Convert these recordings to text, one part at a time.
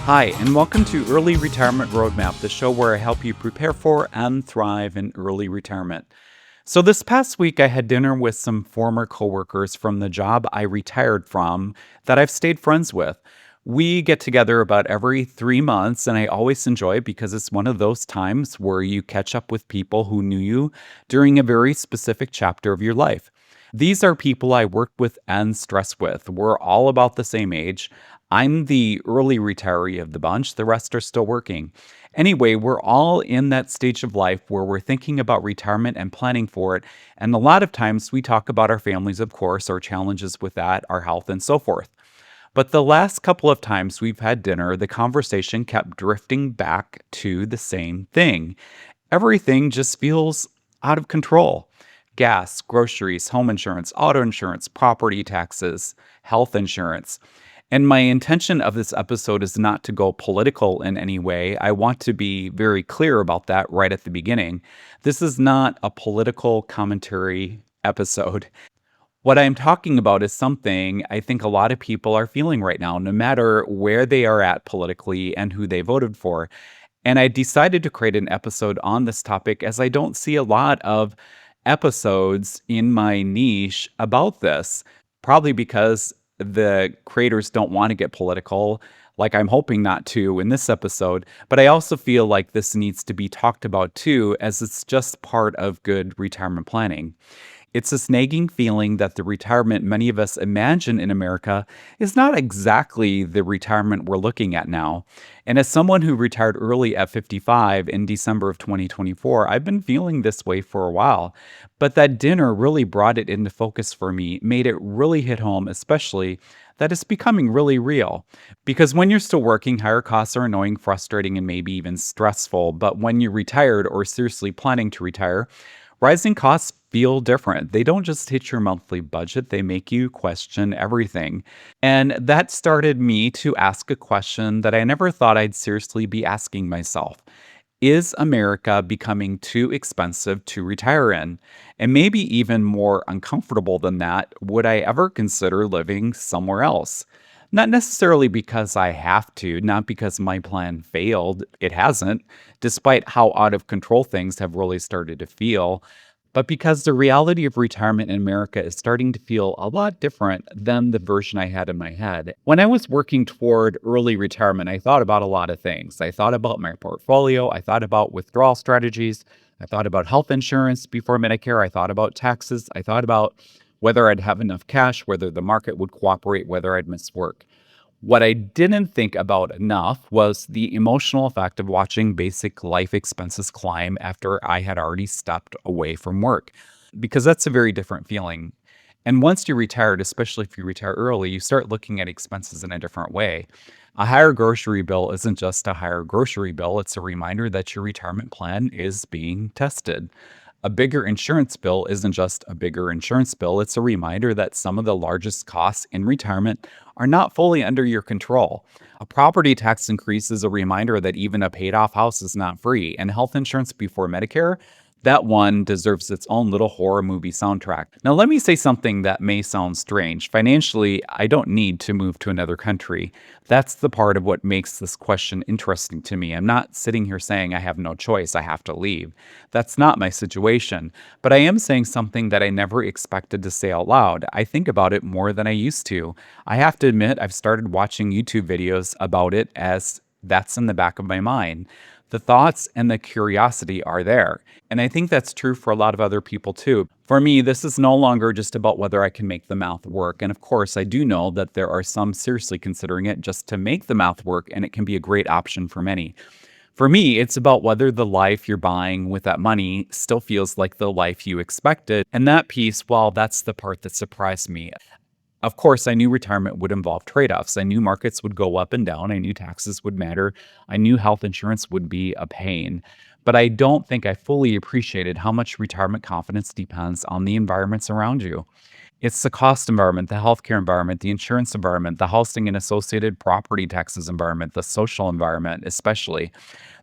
Hi, and welcome to Early Retirement Roadmap, the show where I help you prepare for and thrive in early retirement. So, this past week, I had dinner with some former coworkers from the job I retired from that I've stayed friends with. We get together about every 3 months, and I always enjoy it because it's one of those times where you catch up with people who knew you during a very specific chapter of your life. These are people I work with and stress with. We're all about the same age. I'm the early retiree of the bunch, the rest are still working. Anyway, we're all in that stage of life where we're thinking about retirement and planning for it. And a lot of times we talk about our families, of course, our challenges with that, our health, and so forth. But the last couple of times we've had dinner, the conversation kept drifting back to the same thing. Everything just feels out of control. Gas, groceries, home insurance, auto insurance, property taxes, health insurance. And my intention of this episode is not to go political in any way. I want to be very clear about that right at the beginning. This is not a political commentary episode. What I'm talking about is something I think a lot of people are feeling right now, no matter where they are at politically and who they voted for. And I decided to create an episode on this topic as I don't see a lot of episodes in my niche about this, probably because the creators don't want to get political, like I'm hoping not to in this episode. But I also feel like this needs to be talked about too, as it's just part of good retirement planning. It's this nagging feeling that the retirement many of us imagine in America is not exactly the retirement we're looking at now. And as someone who retired early at 55 in December of 2024, I've been feeling this way for a while. But that dinner really brought it into focus for me, made it really hit home, especially that it's becoming really real. Because when you're still working, higher costs are annoying, frustrating, and maybe even stressful. But when you're retired or seriously planning to retire, rising costs feel different. They don't just hit your monthly budget, they make you question everything. And that started me to ask a question that I never thought I'd seriously be asking myself. Is America becoming too expensive to retire in? And maybe even more uncomfortable than that, would I ever consider living somewhere else? Not necessarily because I have to, not because my plan failed. It hasn't, despite how out of control things have really started to feel, but because the reality of retirement in America is starting to feel a lot different than the version I had in my head. When I was working toward early retirement, I thought about a lot of things. I thought about my portfolio, I thought about withdrawal strategies, I thought about health insurance before Medicare, I thought about taxes, I thought about whether I'd have enough cash, whether the market would cooperate, whether I'd miss work. What I didn't think about enough was the emotional effect of watching basic life expenses climb after I had already stepped away from work, because that's a very different feeling. And once you're retired, especially if you retire early, you start looking at expenses in a different way. A higher grocery bill isn't just a higher grocery bill, it's a reminder that your retirement plan is being tested. A bigger insurance bill isn't just a bigger insurance bill, it's a reminder that some of the largest costs in retirement are not fully under your control. A property tax increase is a reminder that even a paid off house is not free, and health insurance before Medicare, that one deserves its own little horror movie soundtrack. Now, let me say something that may sound strange. Financially, I don't need to move to another country. That's the part of what makes this question interesting to me. I'm not sitting here saying I have no choice, I have to leave. That's not my situation. But I am saying something that I never expected to say out loud. I think about it more than I used to. I have to admit, I've started watching YouTube videos about it as that's in the back of my mind. The thoughts and the curiosity are there. And I think that's true for a lot of other people too. For me, this is no longer just about whether I can make the math work. And of course, I do know that there are some seriously considering it just to make the math work, and it can be a great option for many. For me, it's about whether the life you're buying with that money still feels like the life you expected. And that piece, well, that's the part that surprised me. Of course, I knew retirement would involve trade offs. I knew markets would go up and down. I knew taxes would matter. I knew health insurance would be a pain. But I don't think I fully appreciated how much retirement confidence depends on the environments around you. It's the cost environment, the healthcare environment, the insurance environment, the housing and associated property taxes environment, the social environment, especially.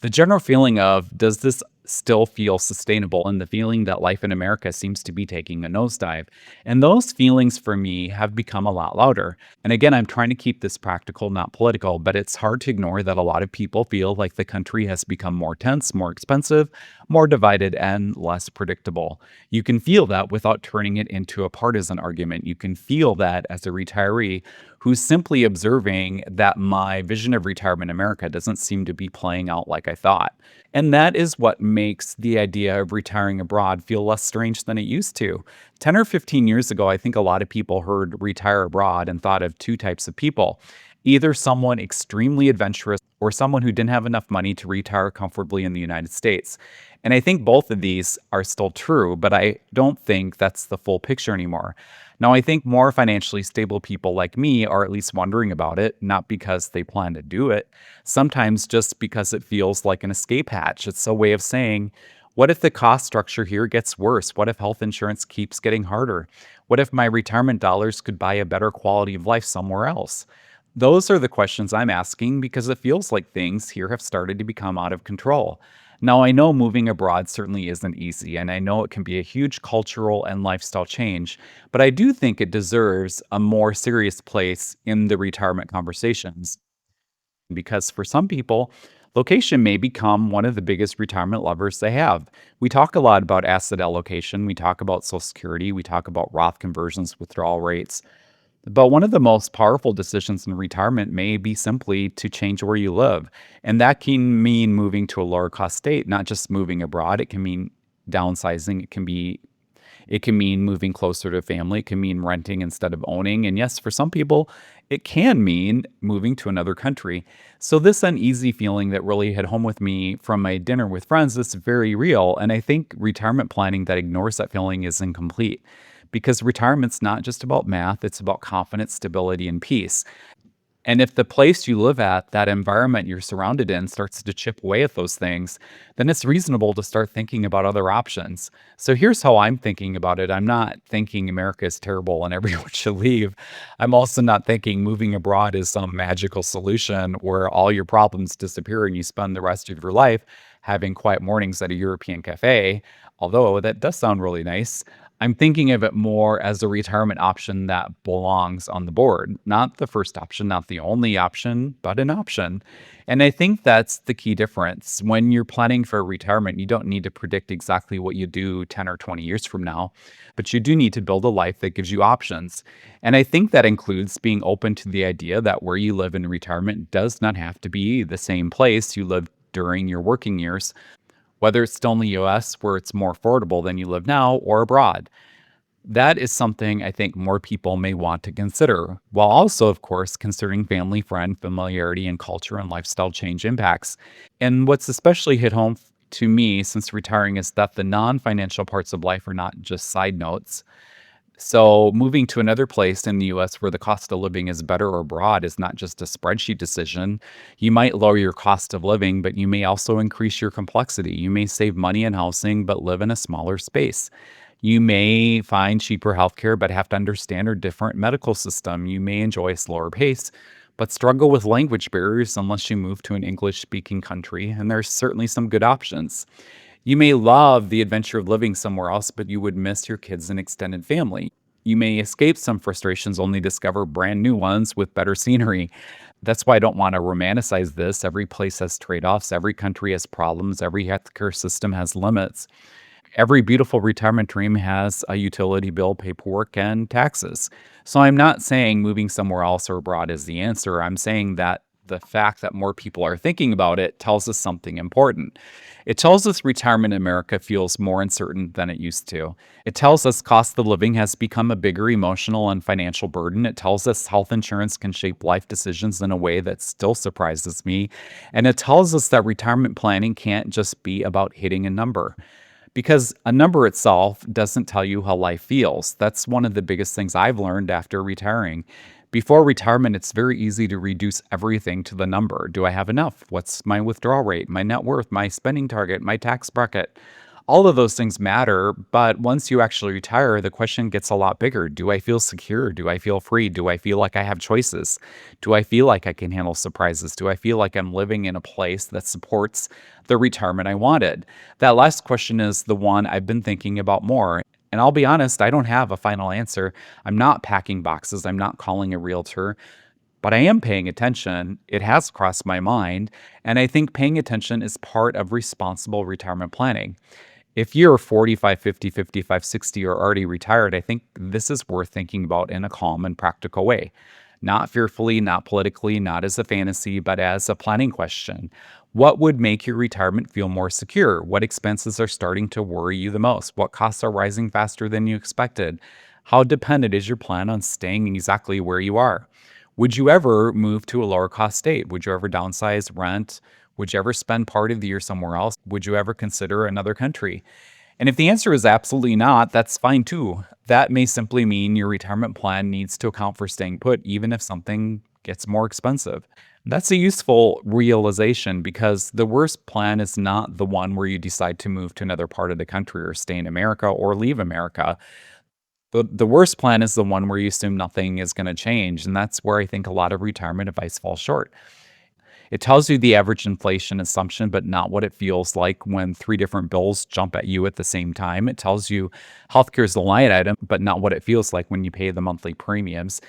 The general feeling of, does this still feel sustainable and the feeling that life in America seems to be taking a nosedive. And those feelings for me have become a lot louder. And again, I'm trying to keep this practical, not political, but it's hard to ignore that a lot of people feel like the country has become more tense, more expensive, more divided, and less predictable. You can feel that without turning it into a partisan argument. You can feel that as a retiree who's simply observing that my vision of retirement in America doesn't seem to be playing out like I thought. And that is what makes the idea of retiring abroad feel less strange than it used to. 10 or 15 years ago, I think a lot of people heard retire abroad and thought of two types of people, either someone extremely adventurous or someone who didn't have enough money to retire comfortably in the United States. And I think both of these are still true, but I don't think that's the full picture anymore. Now, I think more financially stable people like me are at least wondering about it, not because they plan to do it, sometimes just because it feels like an escape hatch. It's a way of saying, what if the cost structure here gets worse? What if health insurance keeps getting harder? What if my retirement dollars could buy a better quality of life somewhere else? Those are the questions I'm asking because it feels like things here have started to become out of control. Now, I know moving abroad certainly isn't easy, and I know it can be a huge cultural and lifestyle change, but I do think it deserves a more serious place in the retirement conversations because for some people, location may become one of the biggest retirement levers they have. We talk a lot about asset allocation, we talk about Social Security, we talk about Roth conversions, withdrawal rates. But one of the most powerful decisions in retirement may be simply to change where you live. And that can mean moving to a lower cost state, not just moving abroad. It can mean downsizing. It can mean moving closer to family. It can mean renting instead of owning. And yes, for some people, it can mean moving to another country. So this uneasy feeling that really hit home with me from my dinner with friends is very real. And I think retirement planning that ignores that feeling is incomplete because retirement's not just about math, it's about confidence, stability, and peace. And if the place you live at, that environment you're surrounded in, starts to chip away at those things, then it's reasonable to start thinking about other options. So here's how I'm thinking about it. I'm not thinking America is terrible and everyone should leave. I'm also not thinking moving abroad is some magical solution where all your problems disappear and you spend the rest of your life having quiet mornings at a European cafe, although that does sound really nice. I'm thinking of it more as a retirement option that belongs on the board, not the first option, not the only option, but an option. And I think that's the key difference. When you're planning for retirement, you don't need to predict exactly what you do 10 or 20 years from now, but you do need to build a life that gives you options. And I think that includes being open to the idea that where you live in retirement does not have to be the same place you lived during your working years, whether it's still in the US where it's more affordable than you live now or abroad. That is something I think more people may want to consider, while also, of course, considering family, friend, familiarity, and culture and lifestyle change impacts. And what's especially hit home to me since retiring is that the non financial parts of life are not just side notes. So, moving to another place in the US where the cost of living is better or abroad is not just a spreadsheet decision. You might lower your cost of living, but you may also increase your complexity. You may save money in housing, but live in a smaller space. You may find cheaper healthcare, but have to understand a different medical system. You may enjoy a slower pace, but struggle with language barriers unless you move to an English speaking country. And there's certainly some good options. You may love the adventure of living somewhere else, but you would miss your kids and extended family. You may escape some frustrations, only discover brand new ones with better scenery. That's why I don't want to romanticize this. Every place has trade offs, every country has problems, every healthcare system has limits. Every beautiful retirement dream has a utility bill, paperwork, and taxes. So I'm not saying moving somewhere else or abroad is the answer. I'm saying that the fact that more people are thinking about it tells us something important. It tells us retirement in America feels more uncertain than it used to. It tells us cost of living has become a bigger emotional and financial burden. It tells us health insurance can shape life decisions in a way that still surprises me. And it tells us that retirement planning can't just be about hitting a number because a number itself doesn't tell you how life feels. That's one of the biggest things I've learned after retiring. Before retirement, it's very easy to reduce everything to the number. Do I have enough? What's my withdrawal rate, my net worth, my spending target, my tax bracket? All of those things matter, but once you actually retire, the question gets a lot bigger. Do I feel secure? Do I feel free? Do I feel like I have choices? Do I feel like I can handle surprises? Do I feel like I'm living in a place that supports the retirement I wanted? That last question is the one I've been thinking about more. And I'll be honest, I don't have a final answer. I'm not packing boxes. I'm not calling a realtor, but I am paying attention. It has crossed my mind. And I think paying attention is part of responsible retirement planning. If you're 45, 50, 55, 60, or already retired, I think this is worth thinking about in a calm and practical way. Not fearfully, not politically, not as a fantasy, but as a planning question. What would make your retirement feel more secure? What expenses are starting to worry you the most? What costs are rising faster than you expected? How dependent is your plan on staying exactly where you are? Would you ever move to a lower cost state? Would you ever downsize, rent? Would you ever spend part of the year somewhere else? Would you ever consider another country? And if the answer is absolutely not, that's fine too. That may simply mean your retirement plan needs to account for staying put, even if something gets more expensive. That's a useful realization because the worst plan is not the one where you decide to move to another part of the country or stay in America or leave America. The worst plan is the one where you assume nothing is going to change. And that's where I think a lot of retirement advice falls short. It tells you the average inflation assumption, but not what it feels like when three different bills jump at you at the same time. It tells you healthcare is the line item, but not what it feels like when you pay the monthly premiums.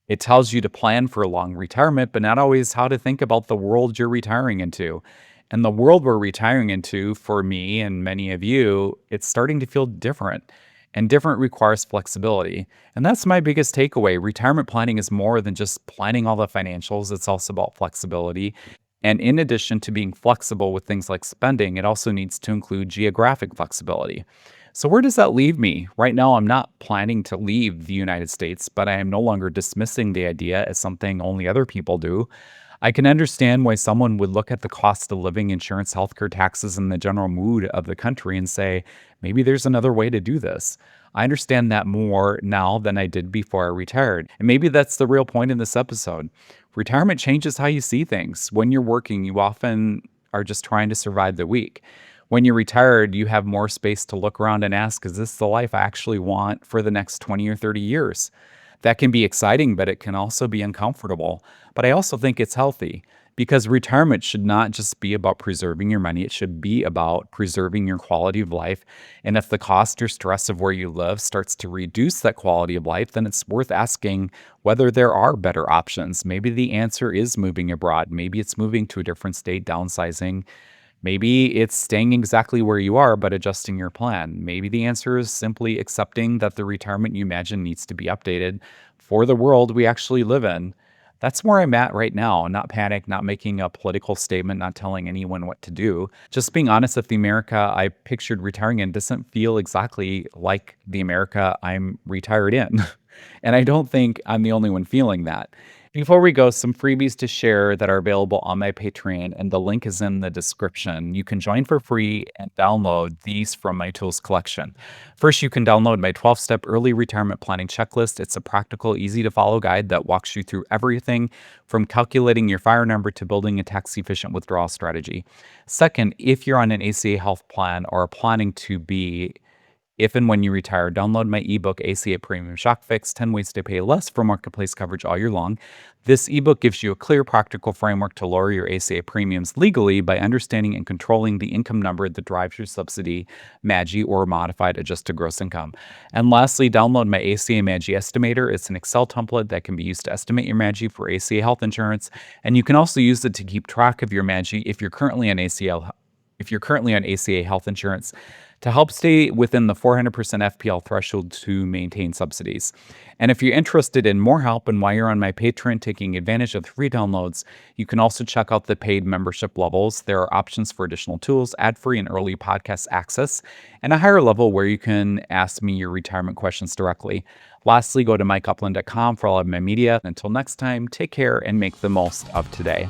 It tells you to plan for a long retirement, but not always how to think about the world you're retiring into. And the world we're retiring into, for me and many of you, it's starting to feel different. And different requires flexibility. And that's my biggest takeaway. Retirement planning is more than just planning all the financials, it's also about flexibility. And in addition to being flexible with things like spending, it also needs to include geographic flexibility. So, where does that leave me? Right now, I'm not planning to leave the United States, but I am no longer dismissing the idea as something only other people do. I can understand why someone would look at the cost of living, insurance, healthcare, taxes, and the general mood of the country and say, maybe there's another way to do this. I understand that more now than I did before I retired. And maybe that's the real point in this episode. Retirement changes how you see things. When you're working, you often are just trying to survive the week. When you're retired, you have more space to look around and ask, is this the life I actually want for the next 20 or 30 years? That can be exciting, but it can also be uncomfortable. But I also think it's healthy because retirement should not just be about preserving your money, it should be about preserving your quality of life. And if the cost or stress of where you live starts to reduce that quality of life, then it's worth asking whether there are better options. Maybe the answer is moving abroad, maybe it's moving to a different state, downsizing. Maybe it's staying exactly where you are, but adjusting your plan. Maybe the answer is simply accepting that the retirement you imagine needs to be updated for the world we actually live in. That's where I'm at right now. Not panic, not making a political statement, not telling anyone what to do. Just being honest that the America I pictured retiring in doesn't feel exactly like the America I'm retired in. And I don't think I'm the only one feeling that. Before we go, some freebies to share that are available on my Patreon, and the link is in the description. You can join for free and download these from my tools collection. First, you can download my 12-step early retirement planning checklist. It's a practical, easy to follow guide that walks you through everything from calculating your FIRE number to building a tax-efficient withdrawal strategy. Second, if you're on an ACA health plan or are planning to be, if and when you retire, download my ebook, ACA Premium Shock Fix 10 Ways to Pay Less for Marketplace Coverage All Year Long. This ebook gives you a clear, practical framework to lower your ACA premiums legally by understanding and controlling the income number that drives your subsidy, MAGI, or modified adjusted gross income. And lastly, download my ACA MAGI Estimator. It's an Excel template that can be used to estimate your MAGI for ACA health insurance, and you can also use it to keep track of your MAGI if you're currently on ACA health insurance to help stay within the 400% FPL threshold to maintain subsidies. And if you're interested in more help and while you're on my Patreon taking advantage of the free downloads, you can also check out the paid membership levels. There are options for additional tools, ad-free and early podcast access, and a higher level where you can ask me your retirement questions directly. Lastly, go to mikeupland.com for all of my media. Until next time, take care and make the most of today.